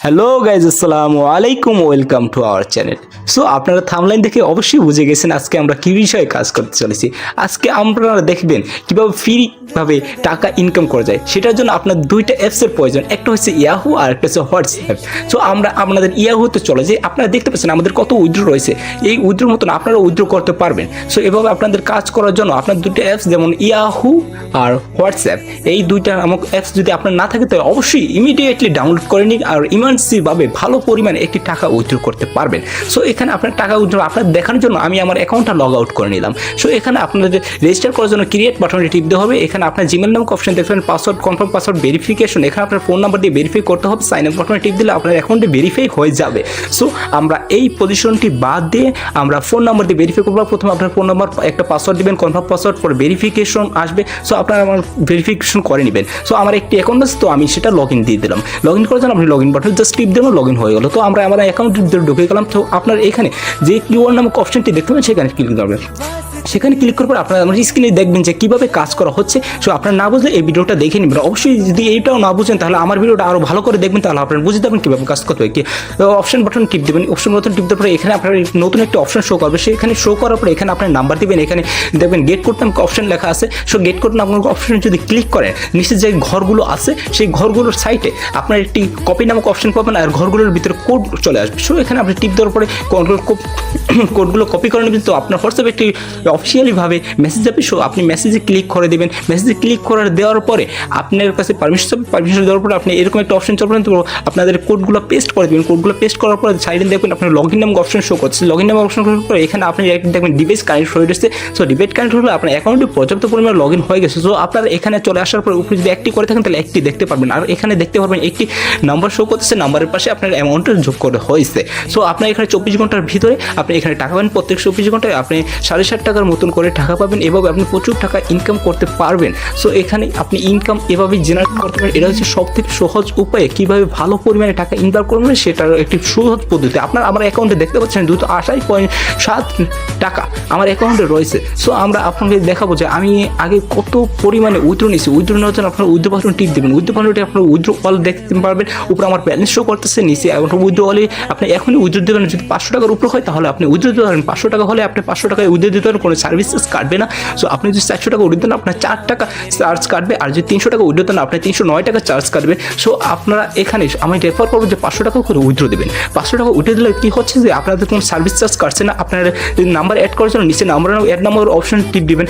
Hello guys, আসসালামু আলাইকুম, welcome to our channel. So আপনারা থাম্বনেল দেখে অবশ্যই বুঝে গেছেন আজকে আমরা কী বিষয়ে কাজ করতে চলেছি। আজকে আপনারা দেখবেন কীভাবে ফ্রিভাবে টাকা ইনকাম করা যায়। সেটার জন্য আপনার দুইটা অ্যাপসের প্রয়োজন, একটা হচ্ছে ইয়াহু আর একটা হচ্ছে হোয়াটসঅ্যাপ। সো আমরা আপনাদের ইয়াহুতে চলে যাই। আপনারা দেখতে পাচ্ছেন আমাদের কত উইথড্র রয়েছে। এই উইথড্রোর মতন আপনারা উইথড্র করতে পারবেন। সো এভাবে আপনাদের কাজ করার জন্য আপনার দুটো অ্যাপস যেমন ইয়াহু আর হোয়াটসঅ্যাপ, এই দুইটা নামক অ্যাপস যদি আপনার না থাকে তাহলে অবশ্যই ইমিডিয়েটলি ডাউনলোড করে নিন আর ইমার্জেন্সিভাবে ভালো পরিমাণে একটি টাকা উইথড্র করতে পারবেন। সো এখানে আপনার টাকা উইথড্র আপনার দেখানোর জন্য আমি আমার অ্যাকাউন্টটা লগ আউট করে নিলাম। সো এখানে আপনাদের রেজিস্টার করার জন্য ক্রিয়েট বাটনে টিপতে হবে। এখানে আপনার জিমেল নামক অপশন দেখবেন, পাসওয়ার্ড কনফার্ম, পাসওয়ার্ড ভেরিফিকেশন। এখানে আপনার ফোন নাম্বার দিয়ে ভেরিফাই করতে হবে। সাইন আপ বাটনে টিপ দিলে আপনার অ্যাকাউন্টে ভেরিফাই হয়ে যাবে। সো আমরা এই পজিশনটি বাদ দিয়ে আমরা ফোন নাম্বার দিয়ে ভেরিফাই করবো। প্রথমে আপনার ফোন নাম্বার একটা পাসওয়ার্ড দিবেন, কনফার্ম পাসওয়ার্ড, পরে ভেরিফিকেশন আসবে। সো আপনারা আমার ভেরিফিকেশন করে নেবেন। সো আমার একটি অ্যাকাউন্ট আছে, তো আমি সেটা লগ ইন দিয়ে দিলাম। লগ ইন করার জন্য আপনি লগ ইন বাটন জাস্ট টিপ দেবেন, লগ ইন হয়ে গেলো। তো আমরা আমার অ্যাকাউন্টের ভিতরে ঢুকে গেলাম। তো আপনার এখানে যে কিউআর নামক অপশনটি দেখতে পাবেন সেখানে ক্লিক করবেন। সেখানে ক্লিক করার পর আপনারা আমার স্ক্রিনে দেখবেন যে কীভাবে কাজ করা হচ্ছে। সো আপনারা না বুঝলে এই ভিডিওটা দেখে নেবেন। অবশ্যই যদি এইটাও না বুঝেন তাহলে আমার ভিডিওটা আরও ভালো করে দেখবেন, তাহলে আপনারা বুঝতে পারবেন কীভাবে কাজ করতে হয়। কি অপশন বাটন টিপ দেবেন। অপশন বাটন টিপ দেওয়ার পরে এখানে আপনার নতুন একটা অপশন শো করবে। সেখানে শো করার পরে এখানে আপনার নাম্বার দেবেন। এখানে দেখবেন গেট কোড নামক অপশন লেখা আছে। সো গেট কোড নামক অপশনে যদি ক্লিক করেন, নিচে যে ঘরগুলো আছে সেই ঘরগুলোর সাইটে আপনার একটি কপি নামক অপশন পাবেন আর ঘরগুলোর ভিতরে কোড চলে আসবে। সো এখানে আপনি টিপ দেওয়ার পরে কোডগুলো কপি করে নেবেন। তো আপনার হোয়াটসঅ্যাপে একটি অফিসিয়ালিভাবে মেসেজ যাবে। সো আপনি মেসেজে ক্লিক করে দেবেন। মেসেজে ক্লিক করে দেওয়ার পরে আপনার কাছে পারমিশন দেওয়ার পরে আপনি এরকম একটা অপশন চলবেন। তো আপনাদের কোডগুলো পেস্ট করে দেবেন। কোডগুলো পেস্ট করার পরে সাইডে দেখবেন আপনার লগ ইন নামক অপশন শো করছে। লগ ইন নামক অপশন করার পরে এখানে আপনি দেখবেন ডিভাইস কানেক্ট হয়ে গেছে। সো ডিভাইস কানেক্ট হলে আপনার অ্যাকাউন্টে পর্যাপ্ত পরিমাণে লগ ইন হয়ে গেছে। সো আপনারা এখানে চলে আসার পরে উপরে যদি একটি করে থাকেন তাহলে একটি দেখতে পারবেন। আর এখানে দেখতে পারবেন একটি নাম্বার শো করতেছে, নাম্বারের পাশে আপনার অ্যামাউন্টটা যোগ করে হয়েছে। সো আপনার এখানে 24 ঘন্টার ভিতরে আপনি এখানে টাকা পাবেন। প্রত্যেক 24 ঘন্টায় আপনি 60.5 টাকার মতন করে টাকা পাবেন। এভাবে আপনি প্রচুর টাকা ইনকাম করতে পারবেন। সো এখানে আপনি ইনকাম এভাবেই জেনারেট করতে পারেন। এটা হচ্ছে সবথেকে সহজ উপায়ে কীভাবে ভালো পরিমাণে টাকা ইনকাম করবেন সেটার একটি সহজ পদ্ধতি। আপনার আমার অ্যাকাউন্টে দেখতে পাচ্ছেন 228.7 টাকা আমার অ্যাকাউন্টে রয়েছে। সো আমরা আপনাকে দেখাবো যে আমি আগে কত পরিমাণে উইথড্র নিয়েছি। উইথড্র নেওয়ার জন্য আপনার উইথড্র বাটন টিপ দেবেন। উইথড্র বাটনটি আপনার উইথড্র অল দেখতে পারবেন। উপরে আমার ব্যালেন্স শো করতেছে, নিচে উইথড্র অলে আপনি এখনই উইথড্র দেবেন। যদি 500 টাকার উপরে হয় তাহলে আপনি উইথড্র দিতে পারেন। 500 টাকা হলে আপনি 500 টাকায় উইথড্র দিতে পারেন, কোনো সার্ভিসেস কাটবে না। সো আপনি যদি 400 টাকা উইথড্র দেন আপনার 4 টাকা চার্জ কাটবে। আর যদি 300 টাকা উইথড্র দেন আপনার 309 টাকা চার্জ কাটবে। সো আপনারা এখানে আমি রেফার করবো যে 500 টাকা করে উইথড্র দেবেন। 500 টাকা উইথড্র দিলে কী হচ্ছে যে আপনাদের কোনো সার্ভিস চার্জ কাটছে না। আপনার নাম্বার অ্যাড করার জন্য নিচে নাম্বার অ্যাড নাম্বার অপশন টিপ দিবেন।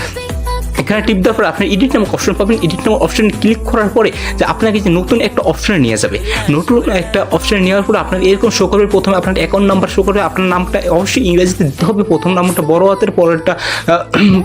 এখানে টিপ দেওয়ার পরে আপনি এডিট নামক অপশন পাবেন। এডিট নামক অপশনে ক্লিক করার পরে যে আপনাকে যে নতুন একটা অপশনে নিয়ে যাবে। নতুন একটা অপশনে নেওয়ার পরে আপনার এরকম শো করবে। প্রথমে আপনার অ্যাকাউন্ট নাম্বার শো করবে। আপনার নামটা অবশ্যই ইংরেজিতে দিতে হবে। প্রথম নাম্বারটা বড় হাতের,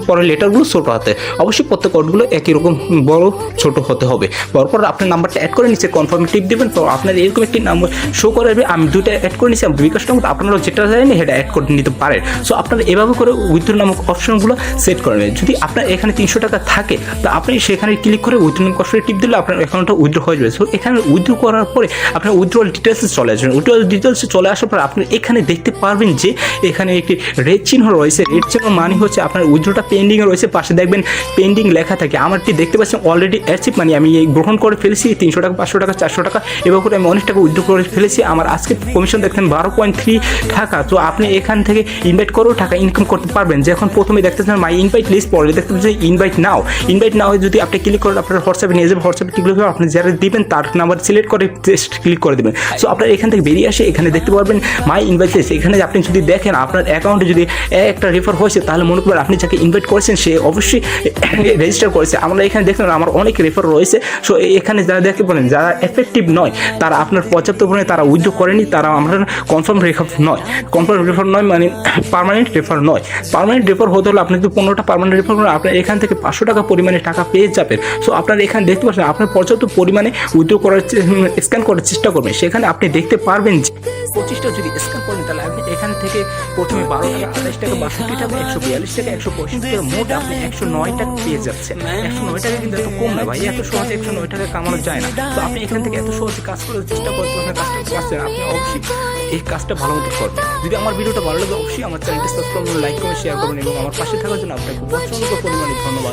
পরের লেটারগুলো ছোটো হাতে। অবশ্যই প্রত্যেক কোডগুলো একই রকম বড় ছোট হতে হবে। পরপর আপনার নাম্বারটা অ্যাড করে নিচে কনফার্ম টিপ দেবেন। তো আপনার এরকম একটি নাম্বার শো করবে। আমি দুইটা অ্যাড করে নিচ্ছি। বিকাশ নাম্বার আপনারা যেটা জানেন সেটা অ্যাড করে নিতে পারেন। সো আপনারা এভাবে করে উইথড্র নামক অপশনগুলো সেট করে নেবেন। যদি আপনার এখানে 300 টাকা থাকে তো আপনি সেখানে ক্লিক করে উইথড্র নামক অপশনে টিপ দিলে আপনার অ্যাকাউন্টটা উইথড্র হয়ে যাবে। সো এখানে উইথড্র করার পরে আপনার উইথড্রল ডিটেলসে চলে আসবেন। উইথড্রল ডিটেলসে চলে আসার পর আপনি এখানে দেখতে পারবেন যে এখানে একটি রেড চিহ্ন রয়েছে। রেড চিহ্ন মানে হচ্ছে আপনার উইথড্রটা পেন্ডিংয়ে রয়েছে। পাশে দেখবেন পেন্ডিং লেখা থাকে। আমারটি দেখতে পাচ্ছেন অলরেডি অ্যাচিভ, মানে আমি গ্রহণ করে ফেলেছি। 300 টাকা, 500 টাকা, 400 টাকা এভাবে করে আমি অনেক টাকা উইথড্র করে ফেলেছি। আমার আজকে কমিশন দেখতেন 12.3 টাকা। তো আপনি এখান থেকে ইনভাইট করেও টাকা ইনকাম করতে পারবেন। যখন প্রথমে দেখতেছেন মাই ইনভাইট লিস্ট, পরে দেখতে পাচ্ছেন ইনভাইট নাও। ইনভাইট নাও যদি আপনি ক্লিক করেন আপনার হোয়াটসঅ্যাপে নিয়ে যাবেন। হোয়াটসঅ্যাপে ক্লিক করে আপনি যারা দিবেন তার নাম্বার সিলেক্ট করে জাস্ট ক্লিক করে দেবেন। সো আপনার এখান থেকে বেরিয়ে আসে এখানে দেখতে পারবেন মাই ইনভাইট লিস্ট। এখানে আপনি যদি দেখেন আপনার অ্যাকাউন্টে যদি একটা রেফার হয়েছে তাহলে মনে করবেন আপনি যাকে ইনভাইট করেছেন সে অবশ্যই রেজিস্টার করেছে। আমরা এখানে দেখলাম আমার অনেক রেফার রয়েছে। সো এখানে যারা দেখতে পারেন যারা এফেক্টিভ নয় তারা আপনার পর্যাপ্ত পরিমাণে তারা উইথড্র করেনি, তারা আমরা কনফার্ম রেফার নয়। কনফার্ম রেফার নয় মানে পার্মানেন্ট রেফার নয়। পার্মানেন্ট রেফার হতে হলে আপনি যদি 15টা পার্মানেন্ট রেফার করেন আপনার এখান থেকে 500 টাকা পরিমাণে টাকা পেয়ে যাবেন। সো আপনারা এখানে দেখতে পাচ্ছেন আপনার পর্যাপ্ত পরিমাণে উইথড্র করার স্ক্যান করার চেষ্টা করবেন। সেখানে আপনি দেখতে পারবেন যে 25টা যদি স্ক্যান করেন তাহলে আপনি এখান থেকে প্রথমে 12 টাকা, 28 টাকা, 62 টাকা, 142 টাকা, 165 টাকা, মোট আপনি 109 টাকা পেয়ে যাচ্ছেন। 109 টাকা কিন্তু এত কম না ভাই, এত সহজে 109 টাকা কামানো যায় না। তো আপনি এখান থেকে এত সহজে কাজ করার চেষ্টা করতে পারছেন, কাজটা পাচ্ছেন। আপনি অবশ্যই এই কাজটা ভালো মতো করবেন। যদি আমার ভিডিওটা ভালো লাগে অবশ্যই আমার চ্যানেলটি সাবস্ক্রাইব করুন, লাইক করুন, শেয়ার করুন এবং আমার পাশে থাকার জন্য আপনাকে প্রচন্ড পরিমাণে ধন্যবাদ।